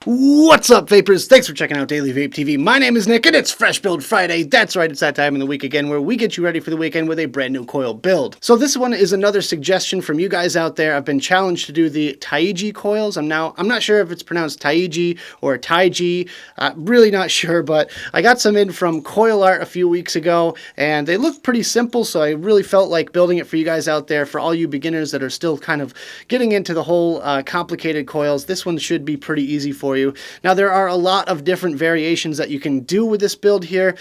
What's up, vapors? Thanks for checking out Daily Vape TV. My name is Nick, and it's Fresh Build Friday. That's right, it's that time in the week again where we get you ready for the weekend with a brand new coil build. So this one is another suggestion from you guys out there. I've been challenged to do the Taiji coils. I'm not sure if it's pronounced Taiji or Taiji. Really not sure, but I got some in from Coil Art a few weeks ago, and they look pretty simple, so I really felt like building it for you guys out there. For all you beginners that are still kind of getting into the whole complicated coils, this one should be pretty easy for you. Now, there are a lot of different variations that you can do with this build here.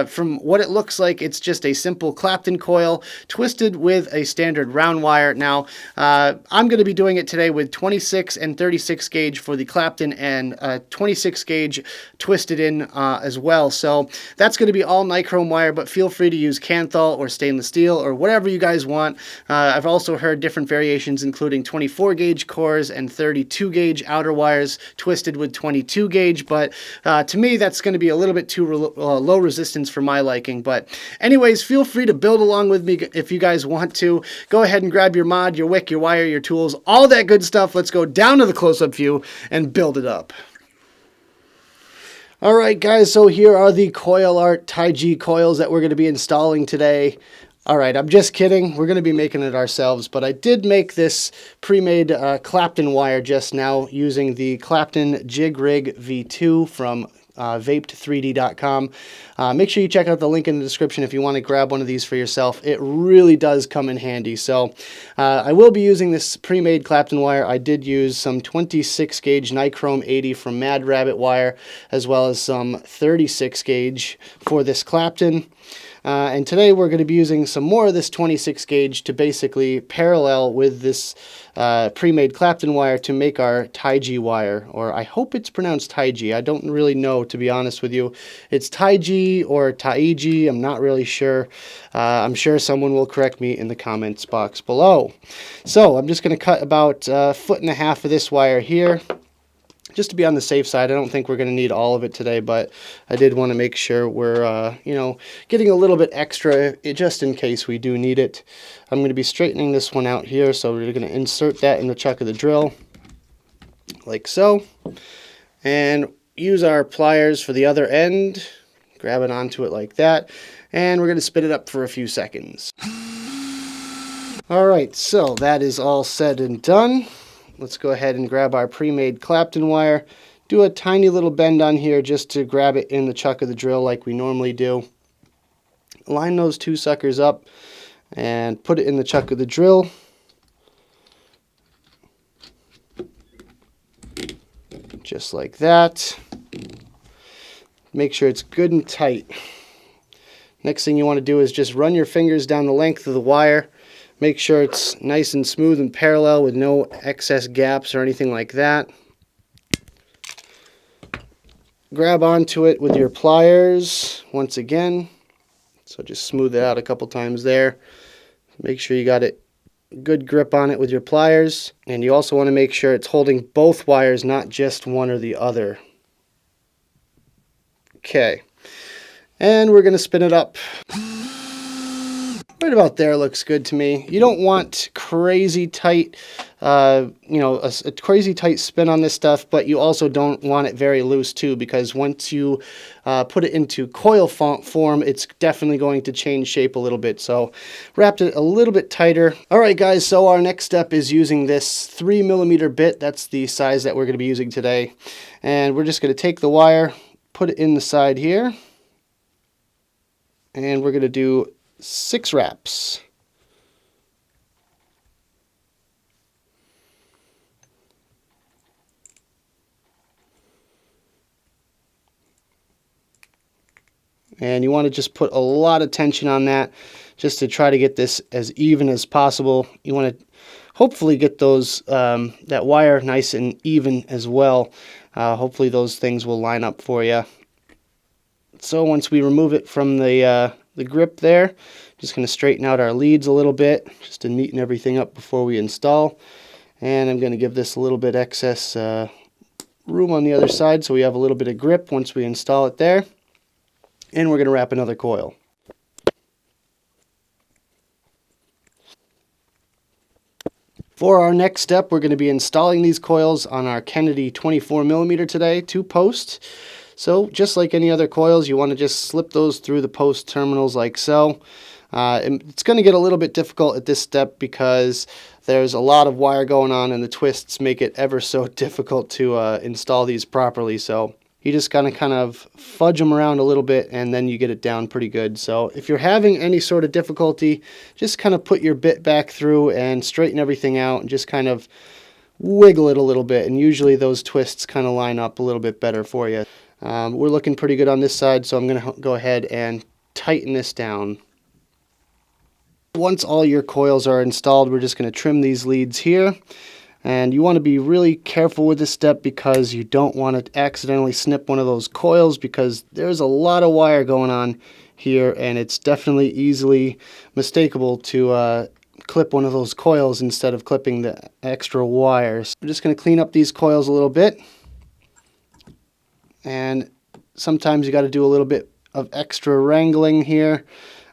From what it looks like, it's just a simple Clapton coil twisted with a standard round wire. Now, I'm going to be doing it today with 26 and 36 gauge for the Clapton and 26 gauge twisted in as well. So that's going to be all nichrome wire, but feel free to use Kanthal or stainless steel or whatever you guys want. I've also heard different variations, including 24 gauge cores and 32 gauge outer wires twisted with 22 gauge, but to me that's going to be a little bit too low resistance for my liking. But anyways, feel free to build along with me if you guys want to. Go ahead and grab your mod, your wick, your wire, your tools, all that good stuff. Let's go down to the close-up view and build it up. Alright guys, so here are the Coil Art Taiji coils that we're going to be installing today. Alright, I'm just kidding. We're going to be making it ourselves, but I did make this pre-made Clapton wire just now using the Clapton Jig Rig V2 from Vaped3D.com. Make sure you check out the link in the description if you want to grab one of these for yourself. It really does come in handy. So I will be using this pre-made Clapton wire. I did use some 26 gauge nichrome 80 from Mad Rabbit wire, as well as some 36 gauge for this Clapton. And today we're going to be using some more of this 26 gauge to basically parallel with this pre-made Clapton wire to make our Taiji wire, or I hope it's pronounced Taiji. I don't really know, to be honest with you. It's Taiji or Taiji, I'm not really sure. I'm sure someone will correct me in the comments box below. So I'm just going to cut about 1.5 feet of this wire here, just to be on the safe side. I don't think we're going to need all of it today, but I did want to make sure we're, getting a little bit extra just in case we do need it. I'm going to be straightening this one out here, so we're going to insert that in the chuck of the drill, like so, and use our pliers for the other end, grab it onto it like that, and we're going to spin it up for a few seconds. Alright, so that is all said and done. Let's go ahead and grab our pre-made Clapton wire, do a tiny little bend on here just to grab it in the chuck of the drill like we normally do. Line those two suckers up and put it in the chuck of the drill. Just like that. Make sure it's good and tight. Next thing you want to do is just run your fingers down the length of the wire. Make sure it's nice and smooth and parallel with no excess gaps or anything like that. Grab onto it with your pliers once again. So just smooth it out a couple times there. Make sure you got it good grip on it with your pliers. And you also want to make sure it's holding both wires, not just one or the other. Okay. And we're going to spin it up. Right about there looks good to me. You don't want crazy tight, a crazy tight spin on this stuff, but you also don't want it very loose too, because once you put it into coil form, it's definitely going to change shape a little bit. So wrapped it a little bit tighter. All right, guys, so our next step is using this 3mm bit. That's the size that we're going to be using today. And we're just going to take the wire, put it in the side here, and we're going to do 6 wraps. And you want to just put a lot of tension on that just to try to get this as even as possible. You want to hopefully get those that wire nice and even as well. Hopefully those things will line up for you. So once we remove it from the grip there, just going to straighten out our leads a little bit just to neaten everything up before we install. And I'm going to give this a little bit excess room on the other side so we have a little bit of grip once we install it there. And we're going to wrap another coil. For our next step, we're going to be installing these coils on our Kennedy 24mm today, 2-post. So just like any other coils, you want to just slip those through the post terminals like so. It's going to get a little bit difficult at this step because there's a lot of wire going on and the twists make it ever so difficult to install these properly. So you just gotta kind of fudge them around a little bit and then you get it down pretty good. So if you're having any sort of difficulty, just kind of put your bit back through and straighten everything out and just kind of wiggle it a little bit, and usually those twists kind of line up a little bit better for you. We're looking pretty good on this side, so I'm going to go ahead and tighten this down. Once all your coils are installed, we're just going to trim these leads here. And you want to be really careful with this step because you don't want to accidentally snip one of those coils, because there's a lot of wire going on here and it's definitely easily mistakable to clip one of those coils instead of clipping the extra wires. We're just going to clean up these coils a little bit, and sometimes you got to do a little bit of extra wrangling here.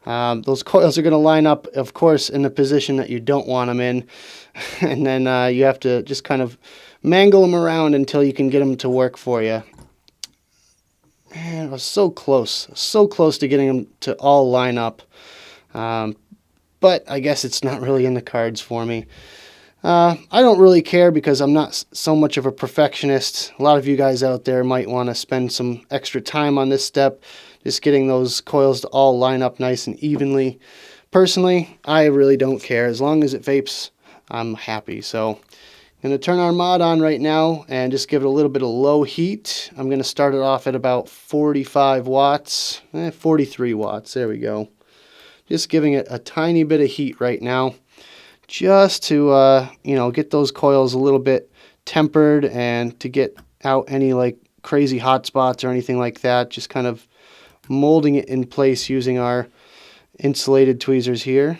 Those coils are going to line up, of course, in the position that you don't want them in, and then you have to just kind of mangle them around until you can get them to work for you. Man, I was so close to getting them to all line up, but I guess it's not really in the cards for me. I don't really care because I'm not so much of a perfectionist. A lot of you guys out there might want to spend some extra time on this step, just getting those coils to all line up nice and evenly. Personally, I really don't care. As long as it vapes, I'm happy. So I'm going to turn our mod on right now and just give it a little bit of low heat. I'm going to start it off at about 45 watts, 43 watts. There we go. Just giving it a tiny bit of heat right now, just to get those coils a little bit tempered and to get out any like crazy hot spots or anything like that. Just kind of molding it in place using our insulated tweezers here.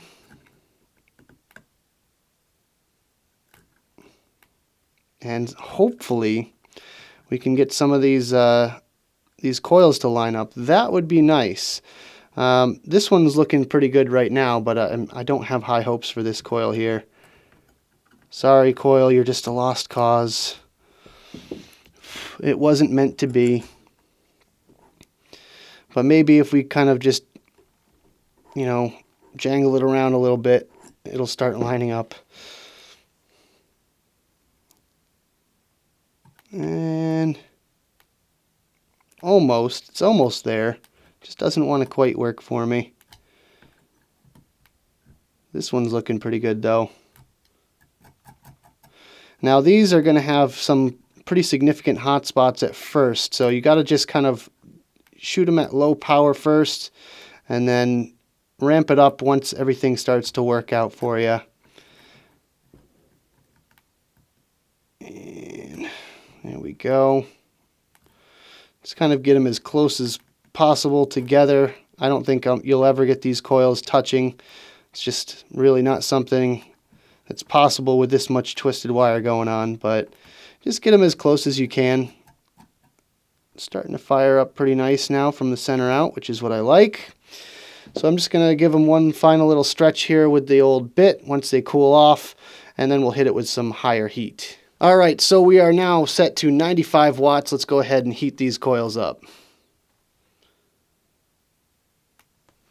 And hopefully we can get some of these coils to line up. That would be nice. This one's looking pretty good right now, but I don't have high hopes for this coil here. Sorry, coil, you're just a lost cause. It wasn't meant to be. But maybe if we kind of just, jangle it around a little bit, it'll start lining up. And it's almost there. Just doesn't want to quite work for me. This one's looking pretty good though. Now these are going to have some pretty significant hot spots at first, so you got to just kind of shoot them at low power first and then ramp it up once everything starts to work out for you. And there we go. Just kind of get them as close as possible together. I don't think you'll ever get these coils touching. It's just really not something that's possible with this much twisted wire going on, but just get them as close as you can. Starting to fire up pretty nice now from the center out, which is what I like. So I'm just going to give them one final little stretch here with the old bit once they cool off, and then we'll hit it with some higher heat. Alright, so we are now set to 95 watts. Let's go ahead and heat these coils up.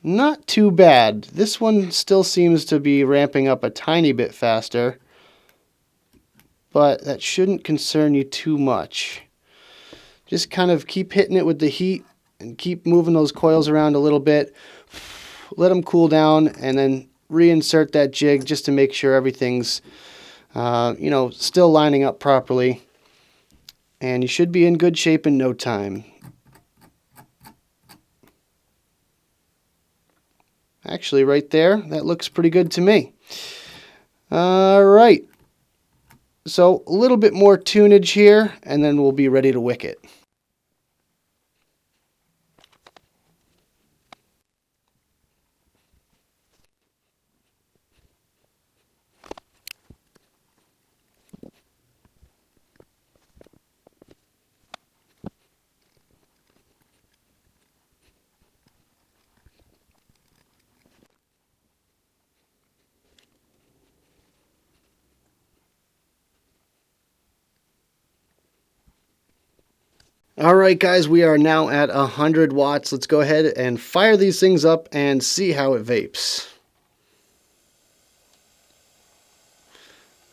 Not too bad. This one still seems to be ramping up a tiny bit faster, but that shouldn't concern you too much. Just kind of keep hitting it with the heat and keep moving those coils around a little bit. Let them cool down and then reinsert that jig just to make sure everything's still lining up properly. And you should be in good shape in no time. Actually, right there, that looks pretty good to me. Alright. So a little bit more tunage here, and then we'll be ready to wick it. All right, guys, we are now at 100 watts. Let's go ahead and fire these things up and see how it vapes.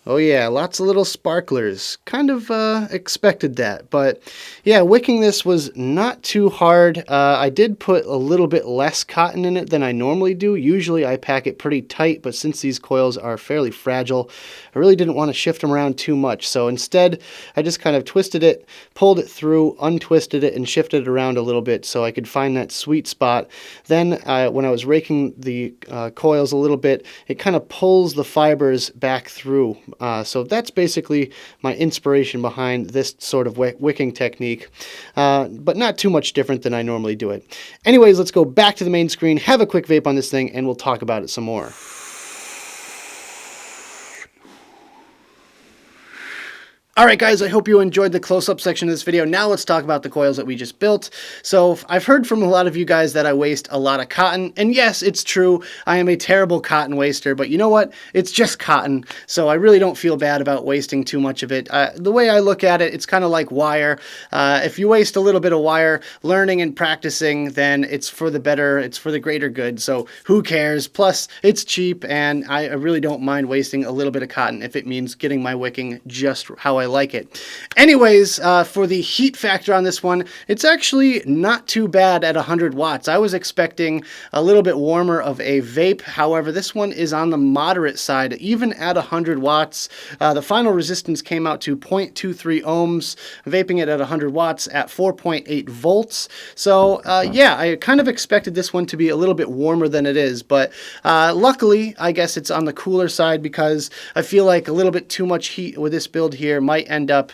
Oh yeah, lots of little sparklers. Kind of expected that, but yeah, wicking this was not too hard. I did put a little bit less cotton in it than I normally do. Usually I pack it pretty tight, but since these coils are fairly fragile, I really didn't want to shift them around too much. So instead, I just kind of twisted it, pulled it through, untwisted it, and shifted it around a little bit so I could find that sweet spot. Then when I was raking the coils a little bit, it kind of pulls the fibers back through. So that's basically my inspiration behind this sort of wicking technique, but not too much different than I normally do it. Anyways, let's go back to the main screen, have a quick vape on this thing, and we'll talk about it some more. Alright guys, I hope you enjoyed the close-up section of this video. Now let's talk about the coils that we just built. So I've heard from a lot of you guys that I waste a lot of cotton, and yes, it's true, I am a terrible cotton waster, but you know what? It's just cotton, so I really don't feel bad about wasting too much of it. The way I look at it, it's kind of like wire. If you waste a little bit of wire learning and practicing, then it's for the better, it's for the greater good, so who cares? Plus, it's cheap, and I really don't mind wasting a little bit of cotton if it means getting my wicking just how I like it. Anyways, for the heat factor on this one, it's actually not too bad at 100 watts. I was expecting a little bit warmer of a vape. However, this one is on the moderate side, even at 100 watts. The final resistance came out to 0.23 ohms, vaping it at 100 watts at 4.8 volts. So yeah, I kind of expected this one to be a little bit warmer than it is, but luckily, I guess it's on the cooler side because I feel like a little bit too much heat with this build here might end up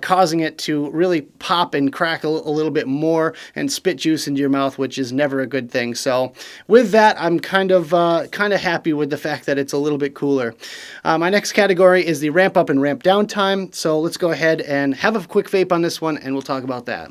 causing it to really pop and crackle a little bit more and spit juice into your mouth, which is never a good thing. So with that, I'm kind of happy with the fact that it's a little bit cooler. My next category is the ramp up and ramp down time. So let's go ahead and have a quick vape on this one, and we'll talk about that.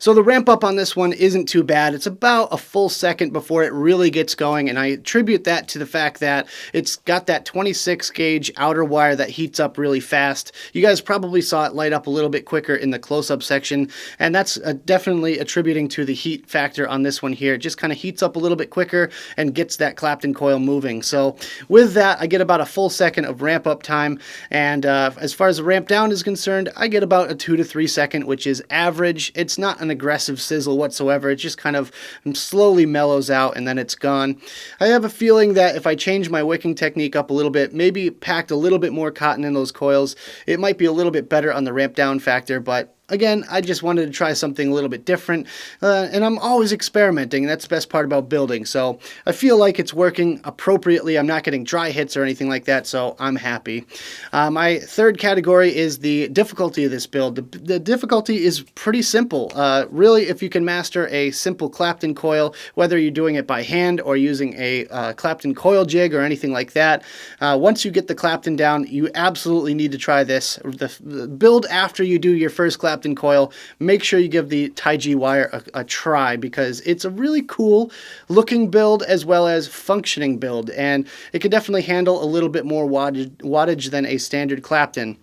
So the ramp up on this one isn't too bad. It's about a full second before it really gets going, and I attribute that to the fact that it's got that 26 gauge outer wire that heats up really fast. You guys probably saw it light up a little bit quicker in the close-up section, and that's definitely attributing to the heat factor on this one here. It just kind of heats up a little bit quicker and gets that Clapton coil moving. So with that, I get about a full second of ramp up time, and as far as the ramp down is concerned, I get about a 2 to 3 second, which is average. It's not an aggressive sizzle whatsoever. It just kind of slowly mellows out and then it's gone. I have a feeling that if I change my wicking technique up a little bit, maybe packed a little bit more cotton in those coils, it might be a little bit better on the ramp down factor, but again, I just wanted to try something a little bit different, and I'm always experimenting, and that's the best part about building, so I feel like it's working appropriately. I'm not getting dry hits or anything like that, so I'm happy. My third category is the difficulty of this build. The difficulty is pretty simple. Really, if you can master a simple Clapton coil, whether you're doing it by hand or using a Clapton coil jig or anything like that, once you get the Clapton down, you absolutely need to try this. The build after you do your first Clapton coil, make sure you give the Taiji wire a try, because it's a really cool looking build as well as functioning build, and it can definitely handle a little bit more wattage than a standard Clapton.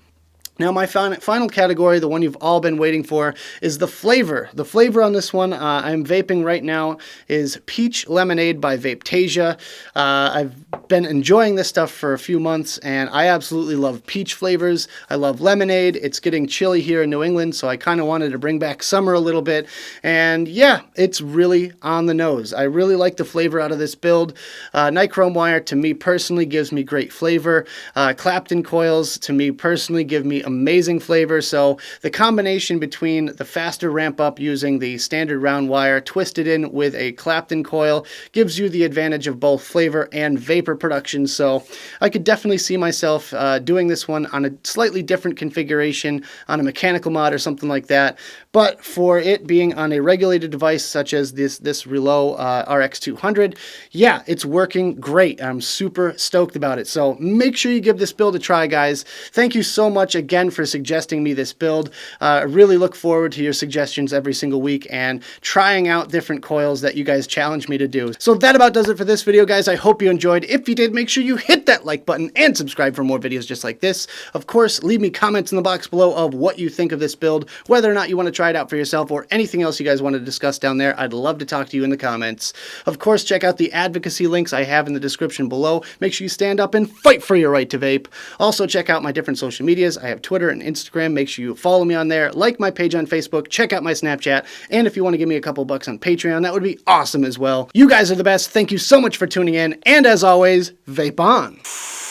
Now my final category, the one you've all been waiting for, is the flavor. The flavor on this one I'm vaping right now is Peach Lemonade by Vapetasia. I've been enjoying this stuff for a few months, and I absolutely love peach flavors. I love lemonade. It's getting chilly here in New England, so I kind of wanted to bring back summer a little bit, and yeah, it's really on the nose. I really like the flavor out of this build. Nichrome wire, to me personally, gives me great flavor. Clapton coils, to me personally, give me amazing flavor. So the combination between the faster ramp up using the standard round wire twisted in with a Clapton coil gives you the advantage of both flavor and vapor production. So I could definitely see myself doing this one on a slightly different configuration on a mechanical mod or something like that. But for it being on a regulated device such as this Relo RX200, yeah, it's working great. I'm super stoked about it. So make sure you give this build a try, guys. Thank you so much again again for suggesting me this build. I really look forward to your suggestions every single week and trying out different coils that you guys challenge me to do. So that about does it for this video, guys. I hope you enjoyed. If you did, make sure you hit that like button and subscribe for more videos just like this. Of course, leave me comments in the box below of what you think of this build, whether or not you want to try it out for yourself or anything else you guys want to discuss down there. I'd love to talk to you in the comments. Of course, check out the advocacy links I have in the description below. Make sure you stand up and fight for your right to vape. Also, check out my different social medias. I have Twitter and Instagram. Make sure you follow me on there, like my page on Facebook, check out my Snapchat, and if you want to give me a couple bucks on Patreon, that would be awesome as well. You guys are the best. Thank you so much for tuning in, and as always, vape on.